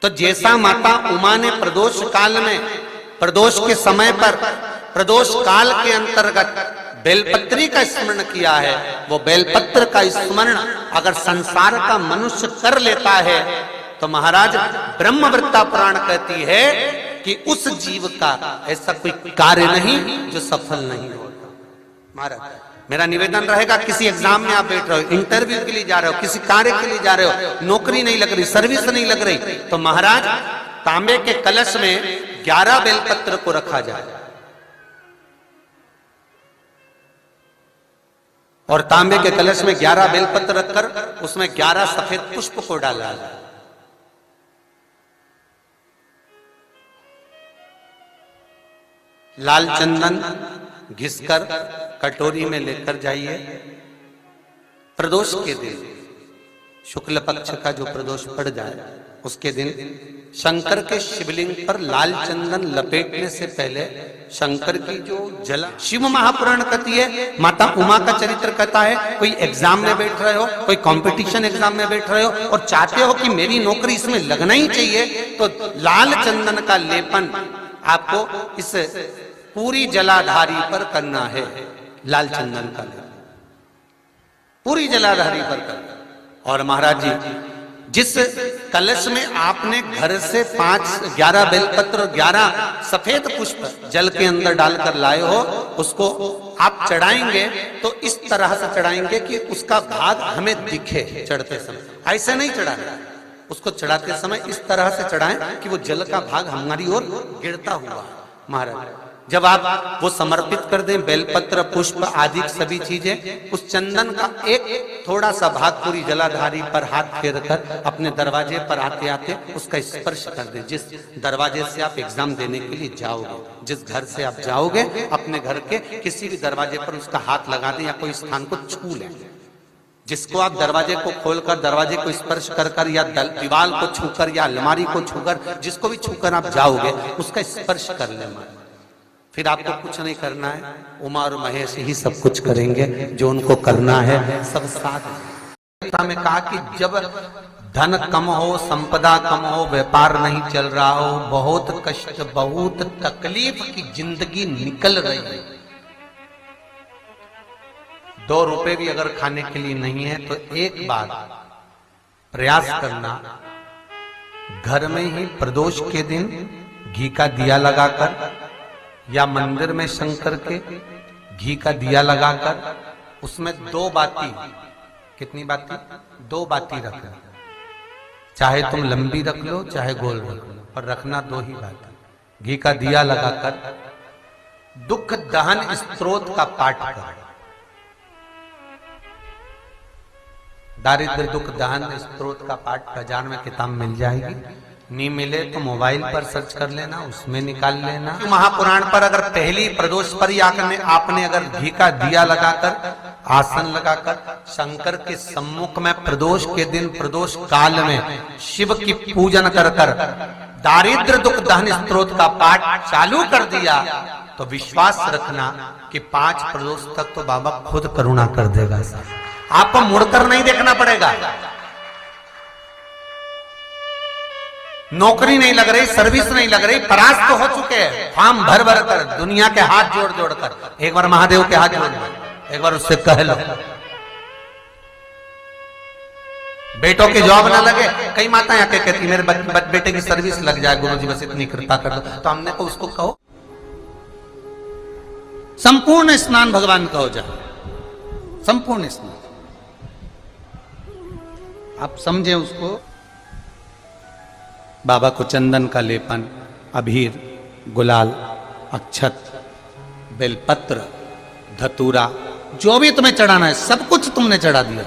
तो जैसा माता उमा ने प्रदोष काल में, प्रदोष के समय पर, प्रदोष काल के अंतर्गत बेलपत्री का स्मरण किया है, वो बेलपत्र का स्मरण अगर संसार का मनुष्य कर लेता है तो महाराज ब्रह्मवृत्ता पुराण कहती है कि उस जीव का ऐसा कोई कार्य नहीं जो सफल नहीं होता। महाराज मेरा निवेदन रहेगा, किसी एग्जाम में आप बैठ रहे हो, इंटरव्यू के लिए जा रहे हो, किसी कार्य के लिए जा रहे हो, नौकरी नहीं लग रही, सर्विस नहीं लग रही, तो महाराज तांबे के कलश में 11 बेलपत्र को रखा जाए और तांबे के कलश में 11 बेलपत्र रखकर उसमें 11 सफेद पुष्प को डाला जाए। लाल चंदन घिसकर कटोरी में लेकर जाइए। प्रदोष के दिन, शुक्ल पक्ष का जो प्रदोष पड़ जाए उसके दिन शंकर के शिवलिंग पर लाल चंदन लपेटने से पहले शंकर की जो जला, शिव महापुराण कहती है, माता उमा का चरित्र कहता है, कोई एग्जाम में बैठ रहे हो, कोई कंपटीशन एग्जाम में बैठ रहे हो और चाहते हो कि मेरी नौकरी इसमें लगना ही चाहिए, तो लाल चंदन का लेपन आपको इस पूरी जलाधारी पर करना है। लाल चंदन का लेपन पूरी जलाधारी पर करना। और महाराज जी जिस कलश में आपने घर से 11 बेलपत्र और 11 सफेद पुष्प जल के अंदर डालकर लाए हो, उसको आप चढ़ाएंगे तो इस तरह से चढ़ाएंगे कि उसका भाग हमें दिखे चढ़ते समय। ऐसे नहीं चढ़ाना, उसको चढ़ाते समय इस तरह से चढ़ाएं कि वो जल का भाग हमारी ओर गिरता हुआ। महाराज जब आप वो समर्पित कर दें, बेलपत्र पुष्प आदि सभी चीजें, उस चंदन का एक थोड़ा सा भाग पूरी जलाधारी पर हाथ फेर कर अपने दरवाजे पर आते आते उसका स्पर्श कर दें। जिस दरवाजे से आप एग्जाम देने के लिए जाओगे, जिस घर से आप जाओगे, अपने घर के किसी भी दरवाजे पर उसका हाथ लगा दें या कोई स्थान को छू लें। जिसको आप दरवाजे को खोलकर, दरवाजे को स्पर्श कर कर या दीवार को छूकर या अलमारी को छूकर, जिसको भी छूकर आप जाओगे उसका स्पर्श कर लें। फिर आपको कुछ नहीं करना है, उमा और महेश ही सब कुछ करेंगे जो उनको करना है, सब साथ में। कहा कि जब धन कम हो, संपदा कम हो, व्यापार नहीं चल रहा हो, बहुत कष्ट, बहुत तकलीफ की जिंदगी निकल रही है, 2 रुपए भी अगर खाने के लिए नहीं है तो एक बार प्रयास करना, घर में ही प्रदोष के दिन घी का दिया लगाकर या मंदिर में शंकर के घी का दिया लगाकर उसमें 2 बाती, कितनी बाती? 2 बाती रखना। चाहे तुम लंबी रख लो चाहे गोल रख लो, पर रखना 2 ही बाती। घी का दिया लगाकर दुख दहन स्त्रोत का पाठ करो। दारिद्र दुख दहन स्त्रोत का पाठ बाजार में किताब मिल जाएगी, नहीं मिले तो मोबाइल पर सर्च कर लेना, उसमें निकाल लेना। महापुराण पर अगर पहली प्रदोष पर ही आपने अगर घी का दिया लगाकर, आसन लगाकर शंकर के सम्मुख में प्रदोष के दिन, प्रदोष काल में शिव की पूजन कर कर दारिद्र दुख दहन स्त्रोत का पाठ चालू कर दिया तो विश्वास रखना कि 5 प्रदोष तक तो बाबा खुद करुणा कर देगा। आपको मुड़कर नहीं देखना पड़ेगा। नौकरी नहीं लग रही, सर्विस नहीं लग रही, परास्त तो हो चुके हैं, फॉर्म भर भर कर, दुनिया के हाथ जोड़ जोड़ कर। एक बार महादेव के हाथ जोड़ लो, एक बार उससे कह लो। बेटों के जॉब ना लगे, कई माताएं आके कहती मेरे बेटे की सर्विस लग जाए गुरुजी, बस इतनी कृपा कर दो। तो हमने को उसको कहो संपूर्ण स्नान भगवान का हो जाए, संपूर्ण स्नान। आप समझे उसको। बाबा को चंदन का लेपन, अबीर, गुलाल, अक्षत, बेलपत्र, धतूरा, जो भी तुम्हें चढ़ाना है सब कुछ तुमने चढ़ा दिया।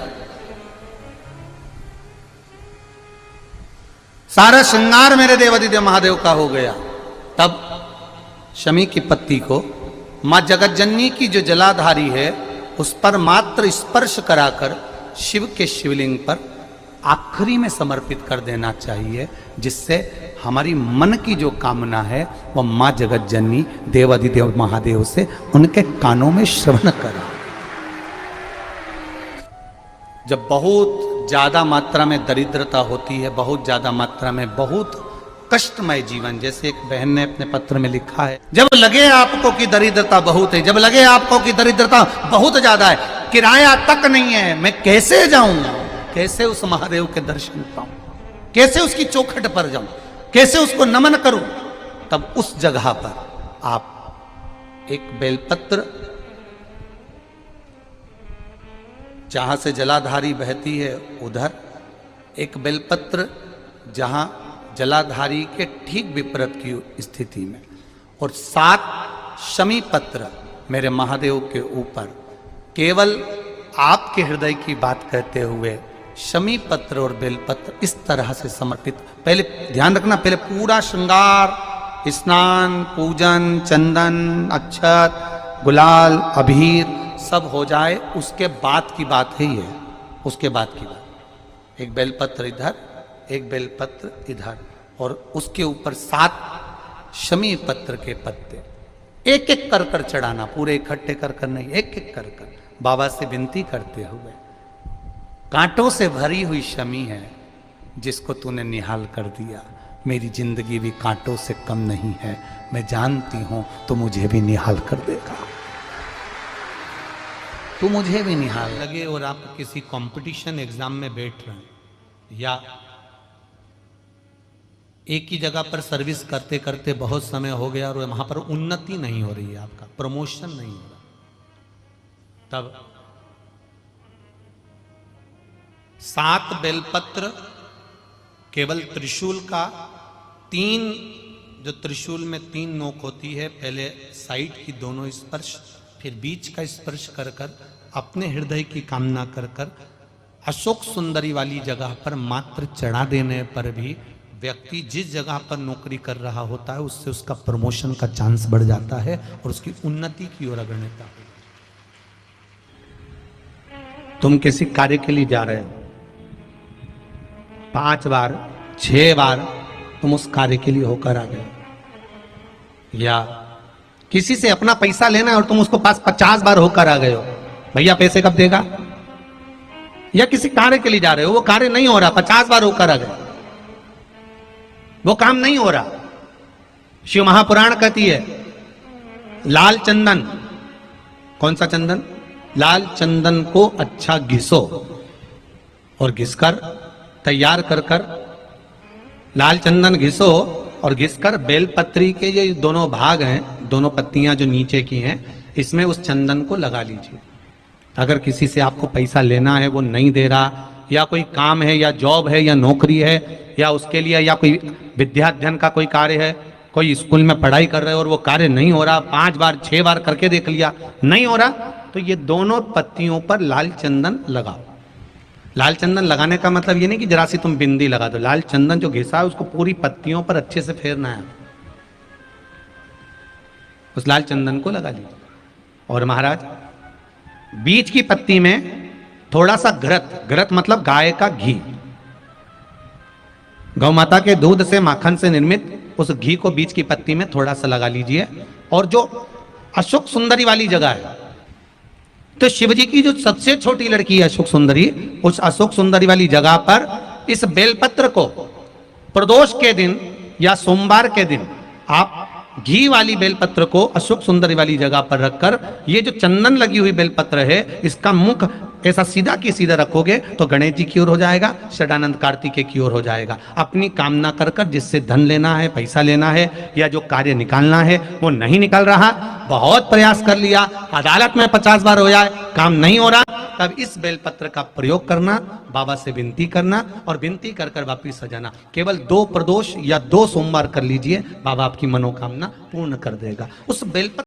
सारा श्रृंगार मेरे देवादिदेव महादेव का हो गया। तब शमी की पत्ती को मां जगतजननी की जो जलाधारी है उस पर मात्र स्पर्श कराकर शिव के शिवलिंग पर आखिरी में समर्पित कर देना चाहिए, जिससे हमारी मन की जो कामना है वह मां जगतजननी देवादिदेव महादेव से उनके कानों में श्रवण करा। जब बहुत ज्यादा मात्रा में दरिद्रता होती है, बहुत ज्यादा मात्रा में बहुत कष्टमय जीवन। जैसे एक बहन ने अपने पत्र में लिखा है, जब लगे आपको कि दरिद्रता बहुत है, जब लगे आपको कि दरिद्रता बहुत ज्यादा है, किराया तक नहीं है, मैं कैसे जाऊं, कैसे उस महादेव के दर्शन पाऊं, कैसे उसकी चौखट पर जाऊं, कैसे उसको नमन करूं, तब उस जगह पर आप एक बेलपत्र, जहां से जलाधारी बहती है उधर एक बेलपत्र, जहां जलाधारी के ठीक विपरीत की स्थिति में, और 7 शमी पत्र मेरे महादेव के ऊपर, केवल आपके हृदय की बात कहते हुए शमी पत्र और बेलपत्र इस तरह से समर्पित। पहले ध्यान रखना, पहले पूरा श्रृंगार, स्नान, पूजन, चंदन, अक्षत, गुलाल, अबीर सब हो जाए, उसके बाद की बात है ये, उसके बाद की बात। एक बेलपत्र इधर, एक बेलपत्र इधर, और उसके ऊपर 7 शमी पत्र के पत्ते एक एक कर कर चढ़ाना, पूरे इकट्ठे कर कर नहीं, एक एक कर कर बाबा से विनती करते हुए, कांटों से भरी हुई शमी है जिसको तूने निहाल कर दिया, मेरी जिंदगी भी कांटों से कम नहीं है, मैं जानती हूं तो मुझे भी निहाल कर देगा, तू मुझे भी निहाल लगे। और आप किसी कंपटीशन एग्जाम में बैठ रहे हैं, या एक ही जगह पर सर्विस करते करते बहुत समय हो गया और वहां पर उन्नति नहीं हो रही है, आपका प्रमोशन नहीं हो रहा, तब 7 बेलपत्र, केवल त्रिशूल का 3, जो त्रिशूल में 3 नोक होती है, पहले साइड की दोनों स्पर्श, फिर बीच का स्पर्श कर कर अपने हृदय की कामना कर कर अशोक सुंदरी वाली जगह पर मात्र चढ़ा देने पर भी व्यक्ति जिस जगह पर नौकरी कर रहा होता है उससे उसका प्रमोशन का चांस बढ़ जाता है और उसकी उन्नति की ओर अग्रणीयता हो। तुम किसी कार्य के लिए जा रहे हो, 5 बार 6 बार तुम उस कार्य के लिए होकर आ गए, या किसी से अपना पैसा लेना है और तुम उसको पास 50 बार होकर आ गए हो, भैया पैसे कब देगा, या किसी कार्य के लिए जा रहे हो, वो कार्य नहीं हो रहा, 50 बार होकर आ गए, वो काम नहीं हो रहा। शिव महापुराण कहती है, लाल चंदन, कौन सा चंदन, लाल चंदन को अच्छा घिसो, और घिसकर तैयार कर कर, लाल चंदन घिसो और घिसकर बेलपत्री के ये दोनों भाग हैं, दोनों पत्तियां जो नीचे की हैं, इसमें उस चंदन को लगा लीजिए। अगर किसी से आपको पैसा लेना है, वो नहीं दे रहा, या कोई काम है, या जॉब है, या नौकरी है, या उसके लिए, या कोई विद्याध्ययन का कोई कार्य है, कोई स्कूल में पढ़ाई कर रहे हो और वो कार्य नहीं हो रहा, 5 बार 6 बार करके देख लिया, नहीं हो रहा, तो ये दोनों पत्तियों पर लाल चंदन लगाओ। लाल चंदन लगाने का मतलब ये नहीं कि जरा सी तुम बिंदी लगा दो, लाल चंदन जो घिसा है उसको पूरी पत्तियों पर अच्छे से फेरना है, उस लाल चंदन को लगा लीजिए। और महाराज बीच की पत्ती में थोड़ा सा घृत, घृत मतलब गाय का घी, गौ माता के दूध से, माखन से निर्मित उस घी को बीच की पत्ती में थोड़ा सा लगा लीजिए। और जो अशोक सुंदरी वाली जगह है, तो शिव जी की जो सबसे छोटी लड़की है अशोक सुंदरी, उस अशोक सुंदरी वाली जगह पर इस बेलपत्र को प्रदोष के दिन या सोमवार के दिन आप घी वाली बेलपत्र को अशोक सुंदरी वाली जगह पर रखकर, ये जो चंदन लगी हुई बेलपत्र है, इसका मुख ऐसा सीधा की सीधा रखोगे तो गणेश जी की ओर हो जाएगा, षडानंद कार्तिकेय की ओर हो जाएगा। अपनी कामना कर कर, जिससे धन लेना है, पैसा लेना है, या जो कार्य निकालना है वो नहीं निकल रहा, बहुत प्रयास कर लिया, अदालत में 50 बार हो जाए, काम नहीं हो रहा, तब इस बेलपत्र का प्रयोग करना, बाबा से विनती करना, और विनती कर कर वापिस सजाना। केवल 2 प्रदोष या 2 सोमवार कर लीजिए, बाबा आपकी मनोकामना पूर्ण कर देगा। उस बेलपत्र